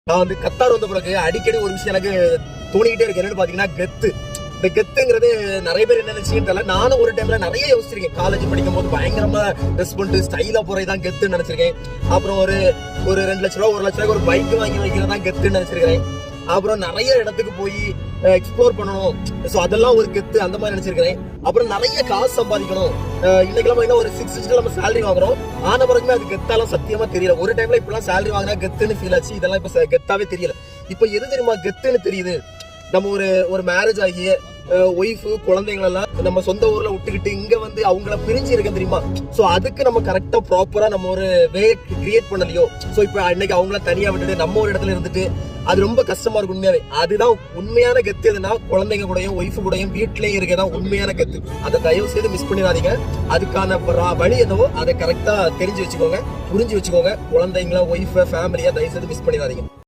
நான் வந்து கத்தார் வந்த பிறகு அடிக்கடி ஒரு விஷயம் எனக்கு தோணிக்கிட்டே இருக்கு. என்னன்னு பாத்தீங்கன்னா கெத்து. இந்த கெத்துங்கிறது நிறைய பேர் என்ன நினைச்சுன்னு தெரியல. நானும் ஒரு டைம்ல நிறைய யோசிச்சிருக்கேன். காலேஜ் படிக்கும் போது பயங்கரமா ட்ரெஸ் பண்ணிட்டு ஸ்டைலா போறதுதான் கெத்துன்னு நினைச்சிருக்கேன். அப்புறம் ஒரு ஒரு 2 லட்ச ரூபா 1 லட்ச ரூபாய்க்கு ஒரு பைக் வாங்கி வைக்கிறதா கெத்துன்னு நினைச்சிருக்கேன். அப்புறம் நிறைய இடத்துக்கு போய் எக்ஸ்ப்ளோர் பண்ணணும், சோ அதெல்லாம் ஒரு கெத்து அந்த மாதிரி நினைச்சிருக்கேன். அப்புறம் நிறைய காசு சம்பாதிக்கணும். இன்னைக்கு ஒரு 6 டிஜிட் நம்ம சேலரி வாங்குறோம். ஆன பிறகுமே அது கெத்தாலும் சத்தியமா தெரியல. ஒரு டைம்ல இப்பெல்லாம் சேலரி வாங்கினா கெத்துன்னு ஃபீல் ஆச்சு. இதெல்லாம் இப்ப கெத்தாவே தெரியல. இப்ப எது தெரியுமா கெத்துன்னு தெரியுது? நம்ம ஒரு மேரேஜ் ஆகி ஒய்ஃப் குழந்தைங்களெல்லாம் நம்ம சொந்த ஊர்ல விட்டுக்கிட்டு இங்க வந்து அவங்கள பிரிஞ்சு இருக்க தெரியுமா? சோ அதுக்கு நம்ம கரெக்டா ப்ராப்பரா நம்ம ஒரு வே கிரியேட் பண்ணலையோ. சோ இப்ப அன்னைக்கு அவங்கள தனியா விட்டுட்டு நம்ம ஒரு இடத்துல இருந்துட்டு அது ரொம்ப கஷ்டமா இருக்கும் உண்மையாவே. அதுதான் உண்மையான கெத்து. எதுனா குழந்தைங்க கூடயும் ஒய்ஃப் கூடயும் வீட்லயும் இருக்கதான் உண்மையான கெத்து. அதை தயவு செய்து மிஸ் பண்ணிடாதீங்க. அதுக்கான வழி என்னவோ அதை கரெக்டா தெரிஞ்சு வச்சுக்கோங்க, புரிஞ்சு வச்சுக்கோங்க. குழந்தைங்கள ஒய்ஃப ஃபேமிலியா தயவு செய்து மிஸ் பண்ணிடாதீங்க.